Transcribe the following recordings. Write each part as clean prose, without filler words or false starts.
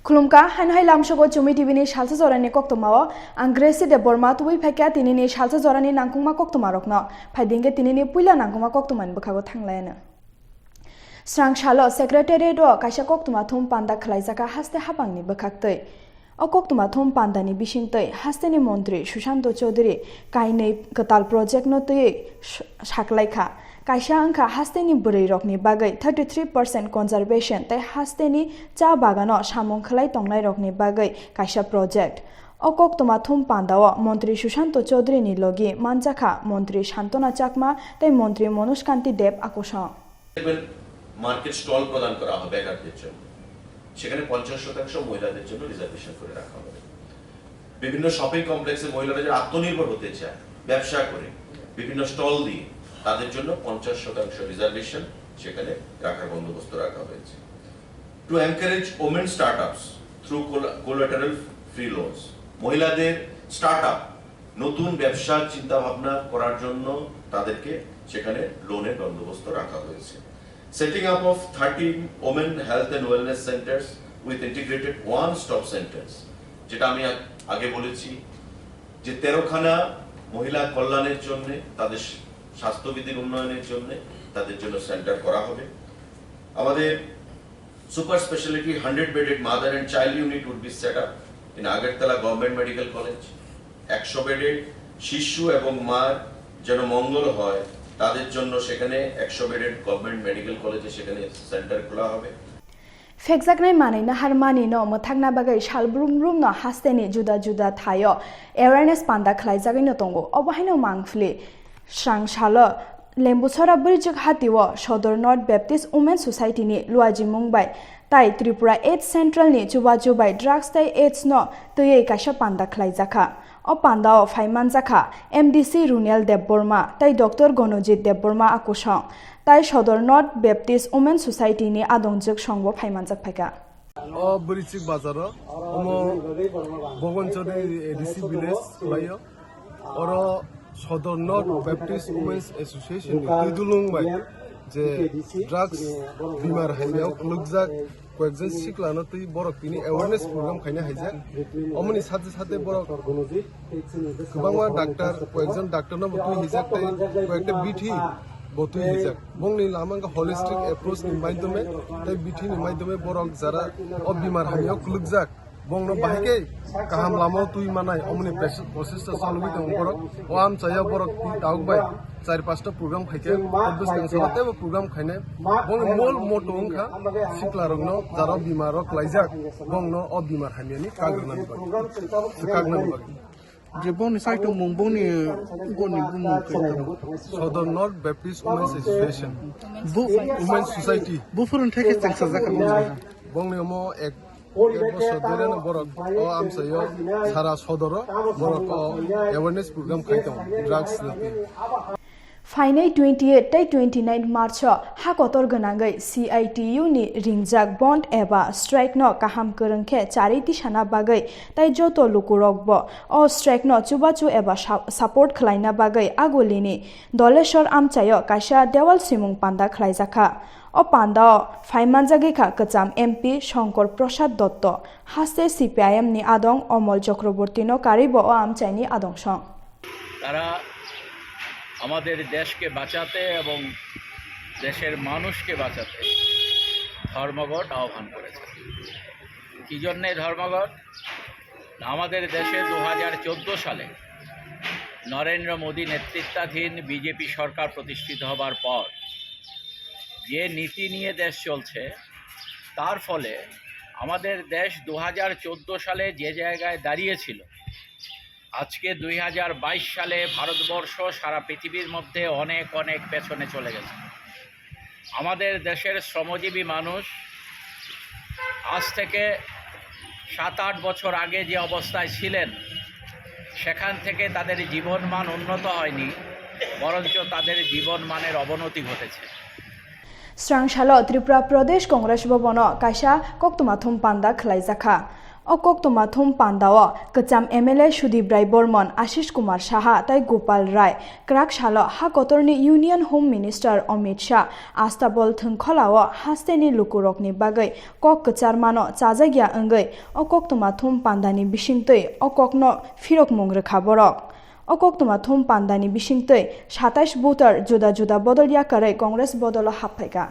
खुलुमका हानहाय लामसगो चुमी टिभिनि सालसा जरानि कक्तमाओ आं Gracy Debbarma तुबै फाइका तिनिनि salsa जरानि नांकुमा कक्तमा रखनो फाइदिंगे तिनिनि पुइला नांकुमा कक्तमानि बखागो थांलायानो स्रांसालो secretariat काइसा कक्तमा थुम पान्दा खलाइजाका हास्ते हाबांनि बखाक्तै अ कक्तमा थुम पान्दानि बिसिंतै हास्तेनि मन्त्री सुशांत चौधरी काइनै कताल प्रोजेक्ट नो तै साकलाइखा काइसा अंखा हास्तेनि बोरै रकनि बागै 33% कन्जारभेशन तै हास्तेनि चा बागानो सामुं खलाइ तंनाय रकनि बागै काइसा प्रोजेक्ट अ कक्तमा थुम पान्दाओ मन्त्री सुशांत चौधरीनि लगी मानजाखा मन्त्री शान्तना चाकमा तै मन्त्री मनुष्कान्ति देब आकोश মার্কেট স্টল প্রদান করা হবে বেকারদের জন্য সেখানে 50% মহিলাদের জন্য রিজার্ভেশন করে রাখা হবে বিভিন্ন শপিং কমপ্লেক্সে মহিলারা যারা আত্মনির্ভর হতে চায় ব্যবসা করে বিভিন্ন স্টল দিয়ে তাদের জন্য 50% রিজার্ভেশন সেখানে রাখার বন্দোবস্ত রাখা হয়েছে to encourage women startups through collateral free loans মহিলাদের স্টার্টআপ নতুন ব্যবসার চিন্তা ভাবনা করার জন্য তাদেরকে সেখানে লোনের বন্দোবস্ত রাখা হয়েছে Setting up of 13 women health and wellness centers with integrated one-stop centers. যেটা আমি আগে বলেছি যে 13খানা মহিলা কল্যাণের জন্য তাদের স্বাস্থ্যবিধির উন্নয়নের জন্য তাদের জন্য সেন্টার করা হবে আমাদের super speciality 100 bedded mother and child unit would be set up in Agartala government medical college 100 bedded শিশু এবং মার যেন মঙ্গল হয় তাদের জন্য সেখানে 100 বেডেড গভর্নমেন্ট মেডিকেল কলেজে সেখানে সেন্টার খোলা হবে फेकजाकनाय मानैना हारमानि न मथागना बागै सालब्रुमब्रुम न हास्तेनि जुदा जुदा थायो अवेयरनेस पान्दा खलाइजागैनो दंगो अबहायनो मांगफ्लि स्रांसालो लेम्बुसरा ब्रिजक हातिव सदर नर्थ बेप्टिस्ट वुमेन सोसाइटिनि लुआजि मुंबाय ताइ त्रिपुरा एड्स सेन्ट्रेलनि जुबा जुबाय ड्राग्स ताइ एड्स न तयै काइसा पान्दा खलाइजाखा अ पान्दाओ फाइमानजाखा एमडीसी रुनियल देबबर्मा ताइ डक्टर गणजित देबबर्मा आकुसं ताइ सदर नर्थ बेप्टिस्ट वुमेन सोसाइटिनि आदंजक संग फाइमानजाक फाइका अ ब्रिचिक बाजार अमो बगनचरी एडीसी विलेज लायो और सदर नर्थ बेप्टिस्ट वुमेन्स एसोसिएशन किदुलुंबाय जे ड्राग्स बिमार हाइयाव लुकजाक कয়েকজন শিকলানো তুই বরক তিনি অ্যাওয়ারনেস প্রোগ্রাম খাইনে হাইজাক অমনি সাথে সাথে বরক গোबांमा ডাক্তার কয়েকজন ডাক্তার না তুই হিজাক তাই কয়েকটা বিঠি বতুই হিজাক বংনি লামাঙ্গা হোলিস্টিক অ্যাপ্রোচ নি মাধ্যমে তাই বিঠি নি মাধ্যমে বরক যারা অবিমার হাইয়াव লুকজাক বংনো বাহিকে কাহাম লামাও তুই মানাই অমনি প্রসেসটা চালুই দং বরক ও আম চাইয়া বরক দাউবাই 4-5টা প্রোগ্রাম খাইছে অবস কাংসালাতে প্রোগ্রাম খাইনে বং মূল মোটো ওংখা শিকলারগনো যারা বিমারক লাইজাক বংনো অবিমার হামিয়ানি কাগনানি বাকি যে বনি সাইটো মুংবনি গনি বুমু সদর North Baptist women's association women society বুফুরন থেকে চেংসা জাকা বংনি মো এক বছর ধরে বরক ও আমসাইও সারা সদর বরক অ্যাওয়ারনেস প্রোগ্রাম খাইতাম ড্রাগস फाइनै 28 तै 29 मार्च हाकतर गनांगै CITU नि रिंजाक बन्द एबा स्ट्राइक न काहाम करंखे चारिति साना बागै तै जतो लुकुरकब अ स्ट्राइक न चुबाचु एबा सपोर्ट खलाइना बागै आगोलिनि दलेश्वर आमचायो काइसा देवाल सिमुं पान्दा खलाइजाखा अ पान्दा फाइमानजागैखा कचाम MP शंकर प्रसाद दत्त हास्ते CPIM नि आदं अमल चक्रवर्ती न कारिब अ आमचाइनि आदंसं तारा আমাদের দেশকে বাঁচাতে এবং দেশের মানুষকে বাঁচাতে ধর্মঘট আহ্বান করেছে কি জন্যে ধর্মঘট আমাদের দেশে 2014 সালে নরেন্দ্র মোদী নেতৃত্বাধীন বিজেপি সরকার প্রতিষ্ঠিত হবার পর যে নীতি নিয়ে দেশ চলছে তার ফলে আমাদের দেশ 2014 সালে যে জায়গায় দাঁড়িয়েছিল আজকে 2022 সালে ভারতবর্ষ সারা পৃথিবীর মধ্যে অনেক অনেক পেছনে চলে গেছে আমাদের দেশের শ্রমজীবী মানুষ আজ থেকে 7-8 বছর আগে যে অবস্থায় ছিলেন সেখান থেকে তাদের জীবনমান উন্নত হয়নি বরঞ্চ তাদের জীবনমানের অবনতি ঘটেছে स्रांसालो त्रिपुरा प्रदेश कांग्रेस भवन काइसा कक्तमा थुम पान्दा खलाइजाखा O Koktwma thum pandao kacham MLA Sudip Rai Bormon Ashish Kumar Saha tai Gopal Rai krak shalo ha kotorni Union Home Minister Amit Shah astabol thungkholao hasteni lukurokni bagai kok kachar mano chajagya angai o Koktwma thum pandani bisingtei o kokno firok mungrekha borok o Koktwma thum pandani bisingtei 27 voter juda juda bodolya karai Congress bodolo haphaika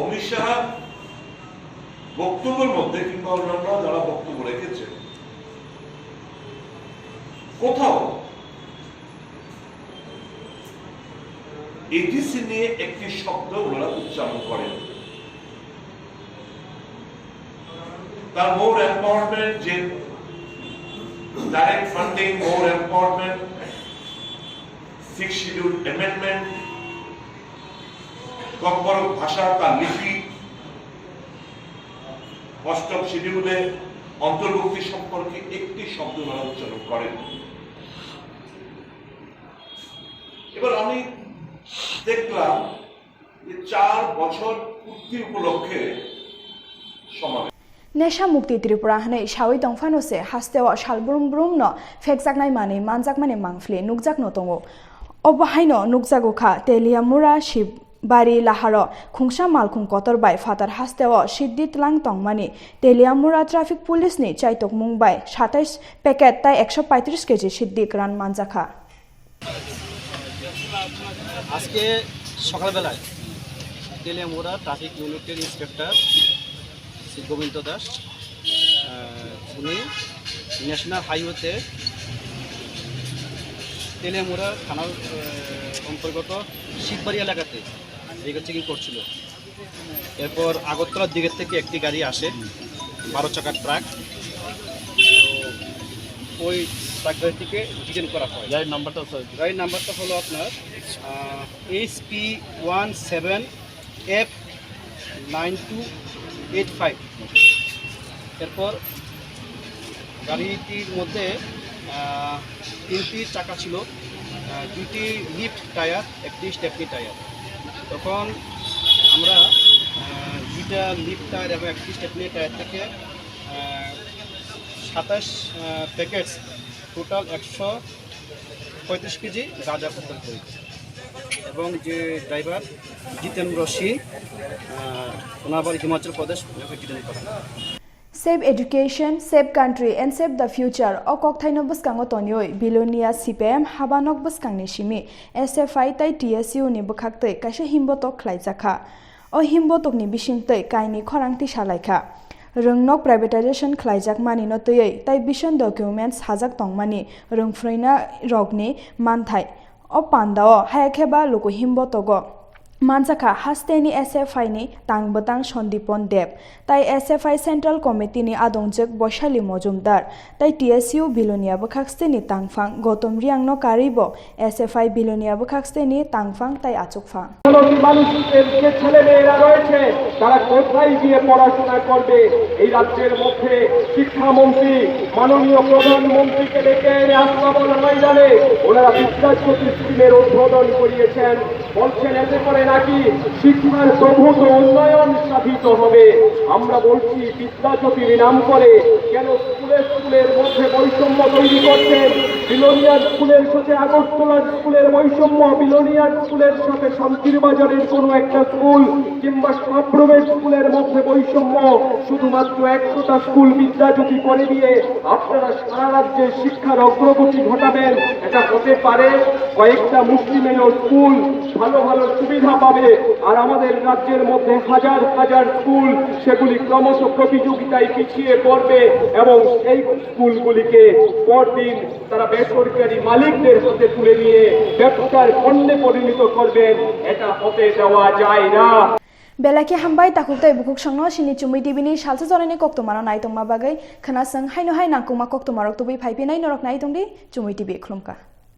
Amit Shah বক্তব্যের মধ্যে কিংবা অন্যান্য যারা বক্তব্য রেখেছে কোথাও ADC নিয়ে একটি শব্দ ওনারা উচ্চারণ করেন তার মোর এম্পাওয়ারমেন্ট যে ডাইরেক্ট ফান্ডিং মোর এম্পাওয়ারমেন্ট 6 শিডিউল অ্যামেন্ডমেন্ট ককবরক ভাষা তার লিপি অষ্টম শিডিউলে অন্তর্ভুক্তি সম্পর্কে একটি শব্দ ওনারা উচ্চারণ করেন এবার আমি দেখলাম যে 4 বছর পূর্তি উপলক্ষে সমাবেশ Nesha Mukti Tripura hanai shawi tongfano se hastewa shalbrum brum no fekjaknai mani manjak mani mangfli nukjak no tongo obahaino nukjago kha Teliamura Shib Bari Laharo Khungsha Malkhung Kotorbai Fatar hastewa Siddit Lang Tongmani Teliamura Traffic Police ni Chaitok Mumbai 27 packet tai 135 kg Siddik ran manjakha আজকে সকালবেলায় Teliamura traffic ইউনিটের inspector Shri Govinda Das উনি national হাইওয়েতে তেলিয়ামুড়া থানার অন্তর্গত শিববাড়ি এলাকাতে vehicle checking করছিল এরপর আগরতলার দিকের থেকে একটি গাড়ি আসে 12 চাকার ট্রাক ওই ট্রাক গাড়িটিকে ডিটেইন করা হয় গাড়ির নাম্বারটা হলো আপনার HP17F9285 এরপর গাড়িটির মধ্যে 3টি চাকা ছিল 2টি লিফট টায়ার একটি স্টেপনি টায়ার তখন আমরা 2টা লিফট টায়ার এবং একটি স্টেপনি টায়ার থেকে 27 প্যাকেটস টোটাল 135 কেজি গাঁজা উদ্ধার করি এবং যে ড্রাইভার জিতেন্দ্র সিং ওনার বাড়ি হিমাচল প্রদেশ ডিটেইন করা Save education, save country and save the future. O Kokthaino buskango tonioi Bilonia CPM habanok buskangni shimi SFI tai TSU ni bukhaktei kaise himbotok khlaijakha. O himbotok ni bisingtei kaini khorangti salaikha. Röngnok privatization khlaijak mani no tei tai vision documents hajak tongmani röngfreina rogni manthai. O pandao hayakheba loko himbotogo Manjaka hasteni SFI ni tangbotang Sondipon Deb tai SFI Central Committee ni adongjek Boshali Mojumdar tai TSU Bilonia bukhakseni tangfang Gotom Riangno karibo SFI Bilonia bukhakseni tangfang tai achukfa মানুষের যে ছেলেমেয়েরা রয়েছে তারা কোথায় গিয়ে পড়াশোনা করবে এই রাজ্যের মধ্যে শিক্ষামন্ত্রী মাননীয় প্রধানমন্ত্রীকে ডেকে এনে আস্তাবল ময়দানে ওনারা বিদ্যাজ্যোতি স্কিমের উদ্বোধন করিয়েছেন বলছেন এতে করে নাকি শিক্ষার প্রভূত উন্নয়ন সাধিত হবে আমরা বলছি বিদ্যাজ্যোতির নাম করে কেন স্কুলের মধ্যে বৈষম্য তৈরি করছেন বিলোনিয়ার স্কুলের সাথে আগরতলার স্কুলের বৈষম্য বিলোনিয়ার স্কুলের সাথে শান্তির বাজারের কোনো একটা স্কুল কিংবা সাবরুমের স্কুলের মধ্যে বৈষম্য শুধুমাত্র 100টা স্কুল বিদ্যাজ্যোতি করে দিয়ে আপনারা সারা রাজ্যে শিক্ষার অগ্রগতি ঘটাবেন এটা হতে পারে কয়েকটা মুসলিমেরও স্কুল ভালো ভালো সুবিধা পাবে আর আমাদের রাজ্যের মধ্যে হাজার হাজার স্কুল সেগুলি ক্রমশ প্রতিযোগিতায় পিছিয়ে পড়বে এবং সেই স্কুলগুলিকে পরদিন তারা বেসরকারি মালিকদের হাতে তুলে নিয়ে ব্যবসার পণ্যে পরিণত করবেন এটা হতে দেওয়া যায় না Belaki hambai takuktai bukuk sangno sini chumui tibini Salsa jorani Koktwma nai tongma bagai khana sang haino hai nangkuma Koktwma rok tubi phaipi nai norok nai tongdi chumui tibi khlumka